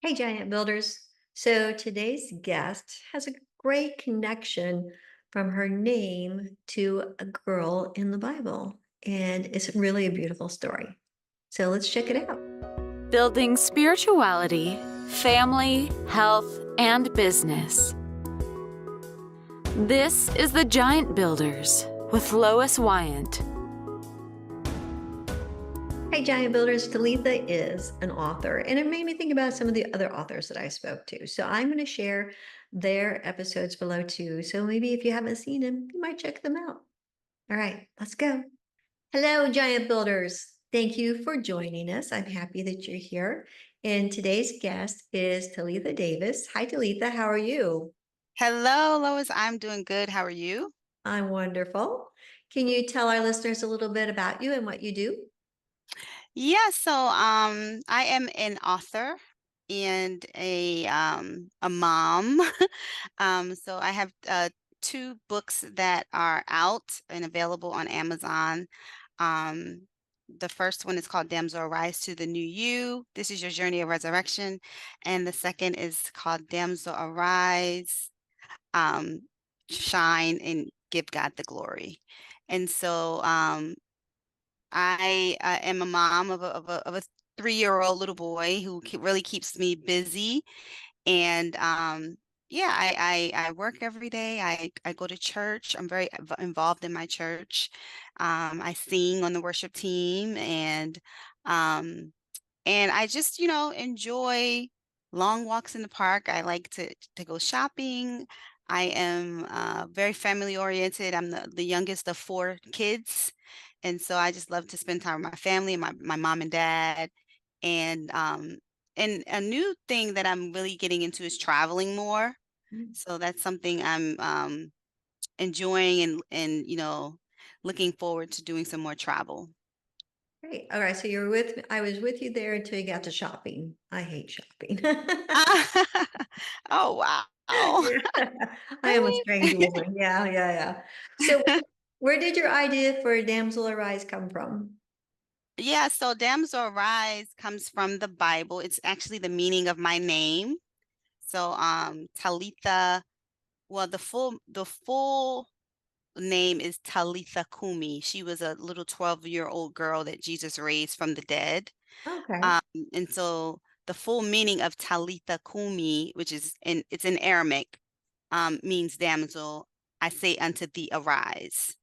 Hey, Giant Builders. So today's guest has a great connection from her name to a girl in the Bible. And it's really a beautiful story. So let's check it out. Building spirituality, family, health, and business. This is The Giant Builders with Lois Wyant. Hey, Giant Builders. Talitha is an author, and it made me think about some of the other authors that I spoke to. So I'm going to share their episodes below too. So maybe if you haven't seen them, you might check them out. All right, let's go. Hello, Giant Builders. Thank you for joining us. I'm happy that you're here. And today's guest is Talitha Davis. Hi, Talitha. How are you? Hello, Lois. I'm doing good. How are you? I'm wonderful. Can you tell our listeners a little bit about you and what you do? I am an author and a mom. So I have two books that are out and available on Amazon. Um, the first one is called Damsel Rise to the New You. This is your journey of resurrection. And the second is called Damsel Arise, um, Shine and Give God the Glory. And so I am a mom of a 3-year-old little boy who really keeps me busy. And yeah, I work every day. I go to church. I'm very involved in my church. I sing on the worship team, um, and I just enjoy long walks in the park. I like to go shopping. I am very family oriented. I'm the youngest of four kids. And so I just love to spend time with my family and my mom and dad. And a new thing that I'm really getting into is traveling more. Mm, So that's something I'm enjoying and looking forward to doing some more travel. Great. All right. So you're with me. I was with you there until you got to shopping. I hate shopping. Oh, wow. Yeah. I am a strange Really? woman. Yeah, yeah, yeah. So where did your idea for Damsel Arise come from? Yeah, so Damsel Rise comes from the Bible. It's actually the meaning of my name. So Talitha, well, the full name is Talitha Kumi. She was a little 12-year-old girl that Jesus raised from the dead. Okay. Um, and so the full meaning of Talitha Kumi, which it's in Aramaic, means damsel, I say unto thee, arise.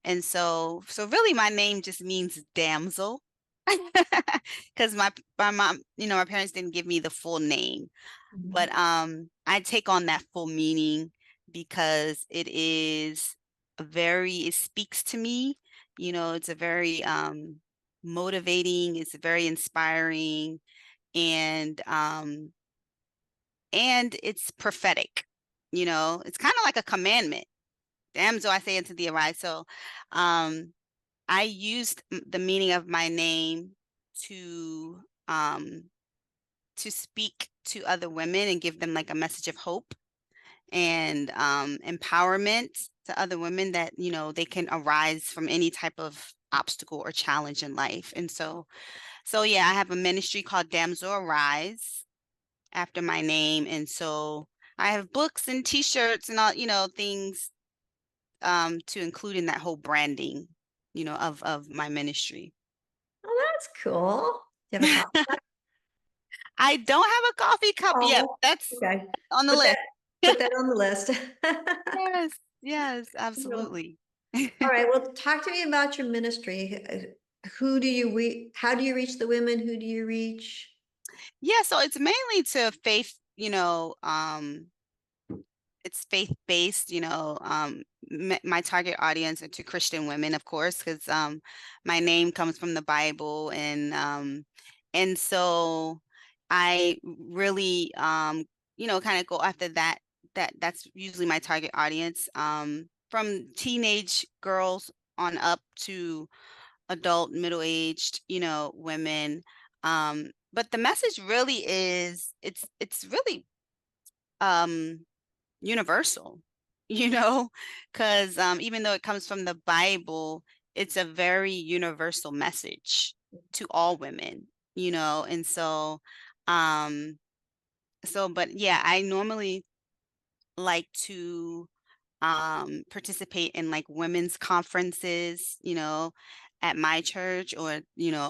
And so really my name just means damsel. Because my mom, my parents didn't give me the full name. Mhm. But I take on that full meaning because it speaks to me. It's a very motivating, it's very inspiring, and um and it's prophetic. It's kind of like a commandment. Damsel, I say unto thee, arise. So um I used the meaning of my name to um to speak to other women and give them like a message of hope and empowerment to other women that they can arise from any type of obstacle or challenge in life. And so yeah, I have a ministry called Damsel Arise after my name. And so I have books and t-shirts and all things to include in that whole branding of my ministry. Oh, that's cool. Do you have a coffee cup? I don't have a coffee cup yet. Oh, That's okay. on the Put list. that put that on the list. Yes, yes, Cool. absolutely. All right. Well, talk to me about your ministry. Who do you reach? How do you reach the women? Who do you reach? Yeah, so it's mainly to faith, it's faith-based, my target audience are to Christian women, of course, because my name comes from the Bible, and so I really kind of go after that. That's usually my target audience, from teenage girls on up to adult, middle-aged, women. But the message really is it's really um universal, you know, because even though it comes from the Bible, it's a very universal message to all women, and so um So, but yeah, I normally like to participate in like women's conferences, at my church or,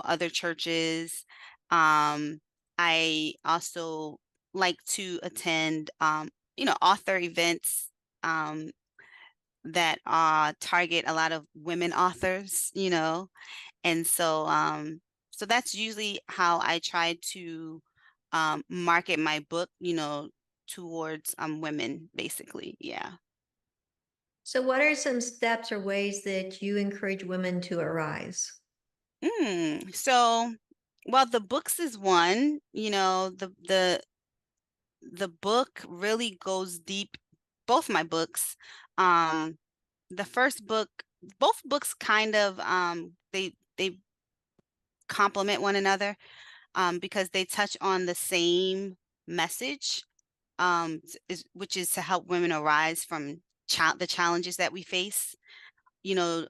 other churches. I also like to attend, author events um, that target a lot of women authors, and so that's usually how I try to market my book, towards women, basically. Yeah. So, what are some steps or ways that you encourage women to arise? So, well, the books is one, the book really goes deep, both my books. Um, the first book, both books kind of they complement one another because they touch on the same message, which is to help women arise from the challenges that we face, you know,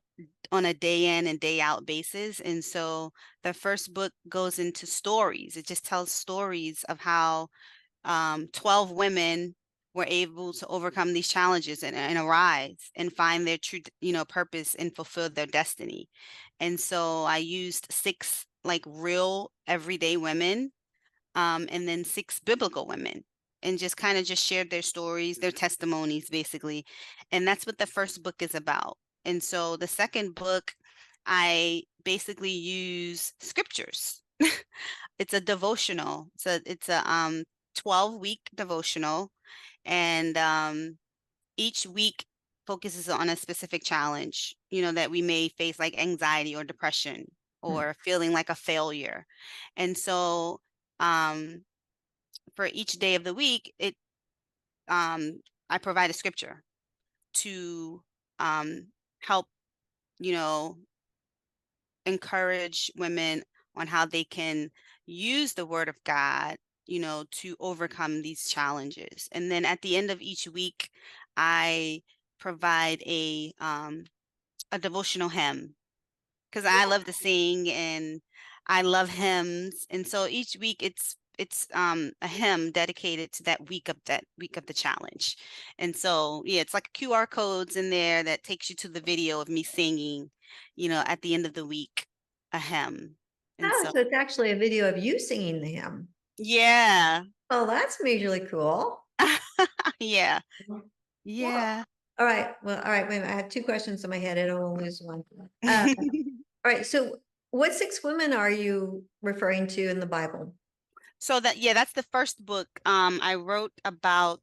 on a day in and day out basis. And so the first book goes into stories. It just tells stories of how 12 women were able to overcome these challenges and arise and find their true, purpose and fulfill their destiny. And so I used six like real everyday women, and then six biblical women, and just kind of just shared their stories, their testimonies, basically. And that's what the first book is about. And so the second book, I basically use scriptures. It's a devotional. It's a 12-week devotional, and each week focuses on a specific challenge, that we may face, like anxiety or depression Hmm. or feeling like a failure. And so um for each day of the week, it I provide a scripture to um help, you know, encourage women on how they can use the word of God, to overcome these challenges. And then at the end of each week, I provide a devotional hymn, because I love to sing and I love hymns. And so each week it's a hymn dedicated to that week of the challenge. And so yeah, it's like QR codes in there that takes you to the video of me singing, at the end of the week, a hymn. And Oh, so so it's actually a video of you singing the hymn. yeah. Oh, that's majorly cool. Yeah. Well, Yeah. all right. Wait a minute. I have two questions in my head. I don't want to lose one. All right. So, what six women are you referring to in the Bible? So that's the first book. I wrote about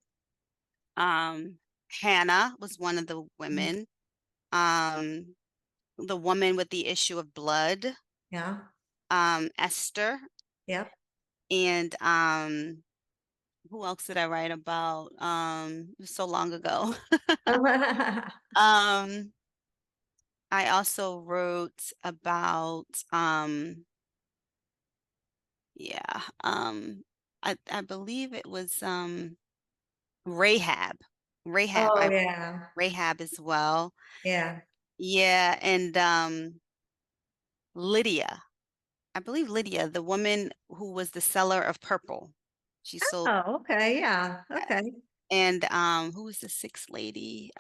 um Hannah was one of the Mhm. women. Um the woman with the issue of blood, Yeah. Esther, Yep. and who else did I write about? It was so long ago. um I also wrote about yeah, I believe it was Rahab. Rahab. Oh, I yeah. Rahab as well. Yeah. Yeah, and Lydia. I believe Lydia, the woman who was the seller of purple. She sold Oh, okay. Yeah. that. Okay. And who was the sixth lady?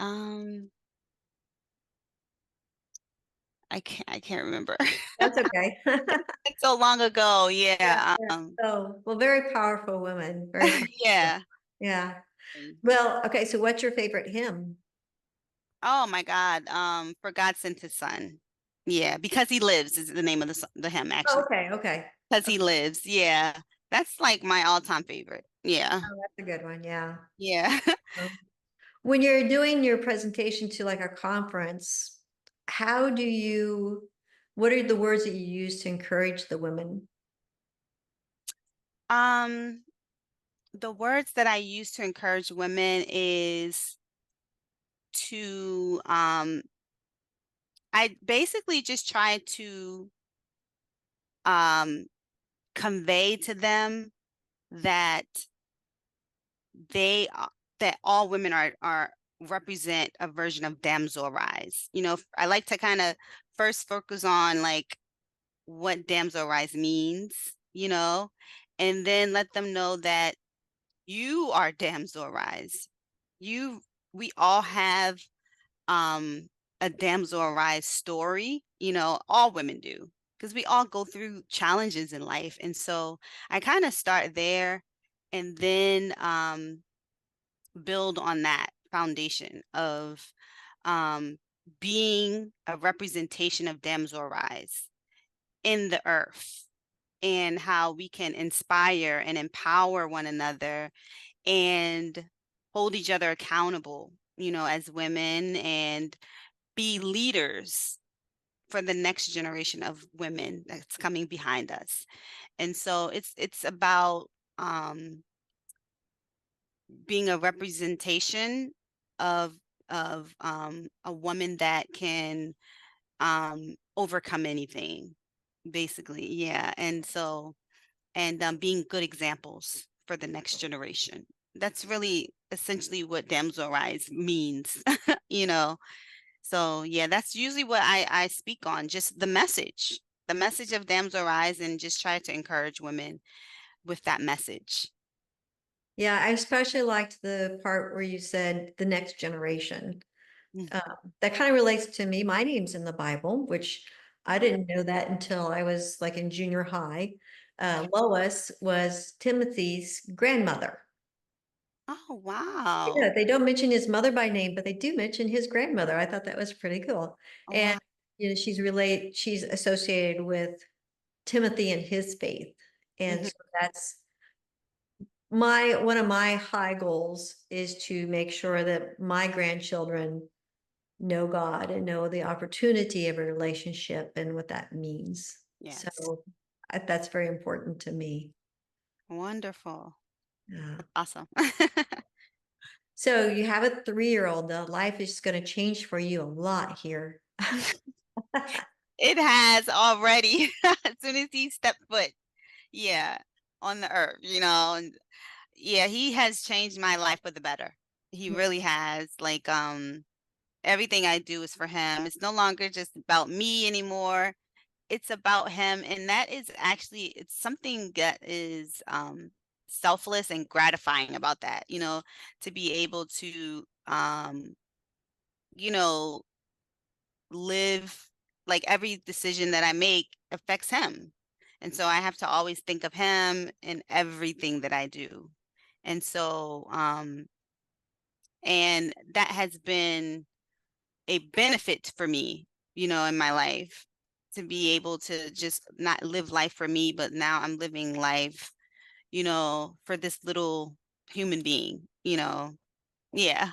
I can't remember. That's okay. It's so long ago. Yeah. Yeah. Yeah. Oh, well, very powerful women. Very powerful. Yeah. Yeah. Mm. Well, okay. So, what's your favorite hymn? Oh my God. For God sent his son. Yeah, because he lives is the name of the hymn, Oh, actually. okay. Okay. Because he Okay. lives. Yeah. That's like my all-time favorite. Yeah. Oh, that's a good one. Yeah. Yeah. When you're doing your presentation to like a conference, how do you, what are the words that you use to encourage the women? Um, the words that I use to encourage women is to I basically just try to um convey to them that they that all women are represent a version of Damsel Rise. I like to kind of first focus on like what Damsel Rise means, and then let them know that You are Damsel Rise. We all have a Damsel Arise story, all women do, because we all go through challenges in life. And so I kind of start there and then build on that foundation of um, being a representation of Damsel Rise in the earth, and how we can inspire and empower one another and hold each other accountable, as women, and be leaders for the next generation of women that's coming behind us. And so it's about being a representation of a woman that can overcome anything, basically. Yeah. And so, and being good examples for the next generation. That's really essentially what Damsel Rise means, you know. So yeah, that's usually what I speak on, just the message of Damsel Rise, and just try to encourage women with that message. Yeah, I especially liked the part where you said the next generation. Mm. Uh, that kind of relates to me. My name's in the Bible, which I didn't know that until I was like in junior high. Lois was Timothy's grandmother. Oh, Yeah, wow. they don't mention his mother by name, but they do mention his grandmother. I thought that was pretty cool. Oh, And wow. she's associated with Timothy and his faith. And Mhm. so that's one of my high goals is to make sure that my grandchildren know God and know the opportunity of a relationship and what that means. Yes. So that's very important to me. Wonderful. Yeah. Awesome. So you have a 3-year-old, though. Life is going to change for you a lot here. It has already, as soon as he stepped foot, yeah, on the earth, and yeah, he has changed my life for the better. He really has. Like, everything I do is for him. It's no longer just about me anymore. It's about him. And that is actually, it's something that is selfless and gratifying about that, to be able to you know, live, like, every decision that I make affects him. And so I have to always think of him in everything that I do. And so and that has been a benefit for me, in my life, to be able to just not live life for me, but now I'm living life, for this little human being, Yeah.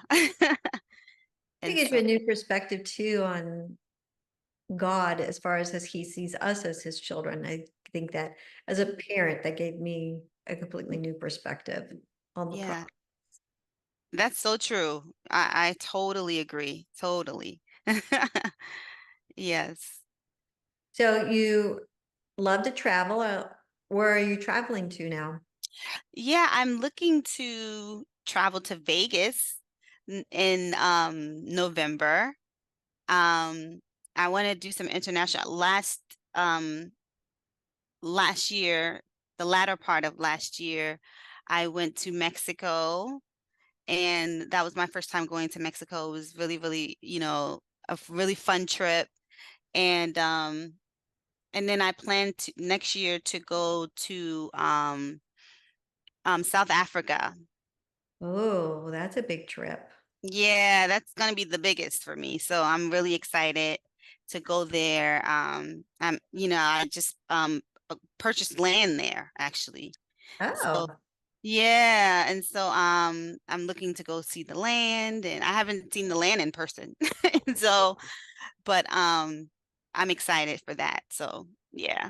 It And gives you so, a new perspective too on God as he sees us as his children. I think that as a parent, that gave me a completely new perspective on the yeah, problem. that's so true. I totally agree. Totally. Yes. So you love to travel. Where are you traveling to now? Yeah, I'm looking to travel to Vegas in November. Um, I want to do some international. Last year, the latter part of last year, I went to Mexico, and that was my first time going to Mexico. It was really, really, really fun trip. And then I plan to next year to go to South Africa. Oh, that's a big trip. Yeah, that's gonna be the biggest for me. So I'm really excited to go there. I just purchased land there, actually. So Oh, yeah, and so I'm looking to go see the land, and I haven't seen the land in person. And so, but I'm excited for that. So yeah.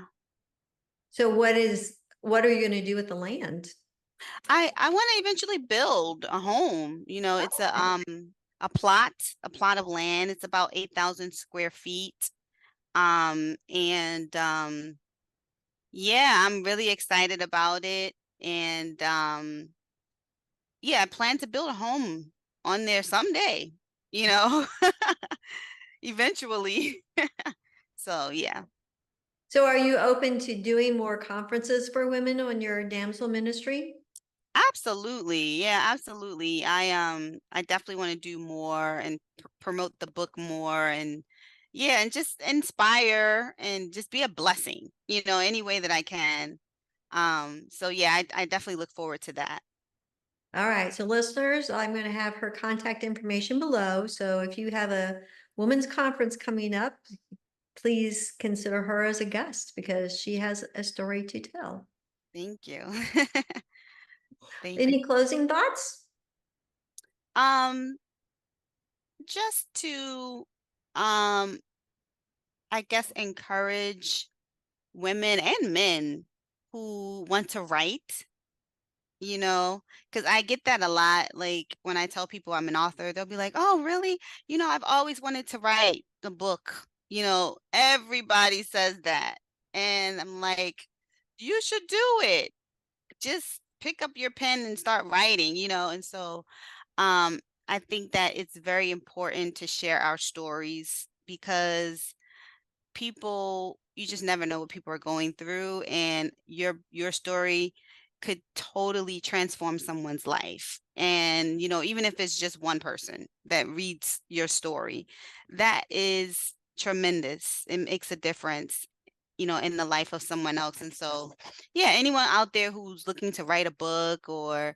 so what are you going to do with the land? I want to eventually build a home. It's a plot of land. It's about 8,000 square feet. And yeah, I'm really excited about it. And yeah, I plan to build a home on there someday, you know, eventually. So yeah. So are you open to doing more conferences for women on your damsel ministry? Absolutely. Yeah, absolutely. I definitely want to do more and promote the book more, and yeah, and just inspire and just be a blessing, any way that I can. So yeah, I definitely look forward to that. All right, so listeners, I'm going to have her contact information below. So if you have a women's conference coming up, please consider her as a guest because she has a story to tell. Thank you. Thank you. Any closing thoughts? Um, just to um I guess encourage women and men who want to write, because I get that a lot. Like when I tell people I'm an author, they'll be like, "Oh, really? I've always wanted to write a book." Everybody says that. And I'm like, "You should do it. Just pick up your pen and start writing." And so um I think that it's very important to share our stories because you just never know what people are going through, and your story could totally transform someone's life. And even if it's just one person that reads your story, that is tremendous. It makes a difference, in the life of someone else. And so yeah, anyone out there who's looking to write a book, or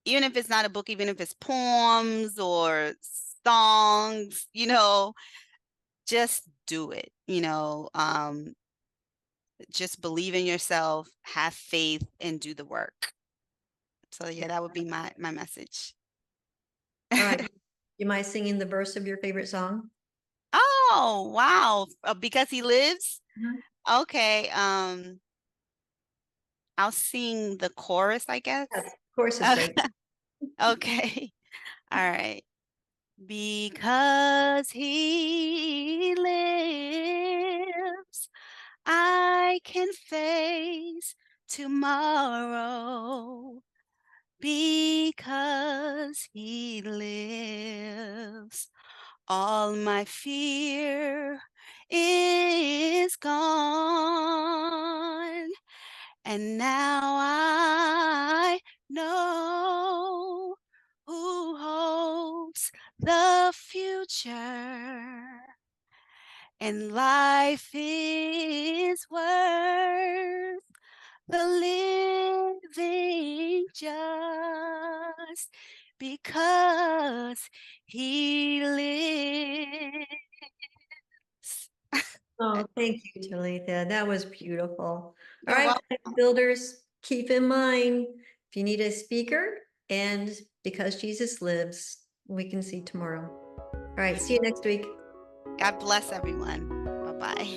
even if it's not a book, even if it's poems or songs, just do it. Just believe in yourself, have faith, and do the work. So yeah, that would be my message. All right. You mind singing the verse of your favorite song? Oh, wow. Because he lives? Mhm. Okay. I'll sing the chorus, I Yes, guess. of course, it's great. Okay. All right. Because he lives, I can face tomorrow. Because he lives, all my fear is gone. And now I know who holds the future. And life is worth the living just because he lives. Oh, thank you, Talitha. That was beautiful. All You're right, welcome. builders, keep in mind, if you need a speaker and because Jesus lives, we can see tomorrow. All right, see you next week. God bless everyone. Bye bye.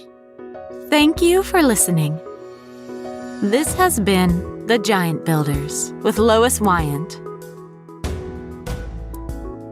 Thank you for listening. This has been The Giant Builders with Lois Wyant.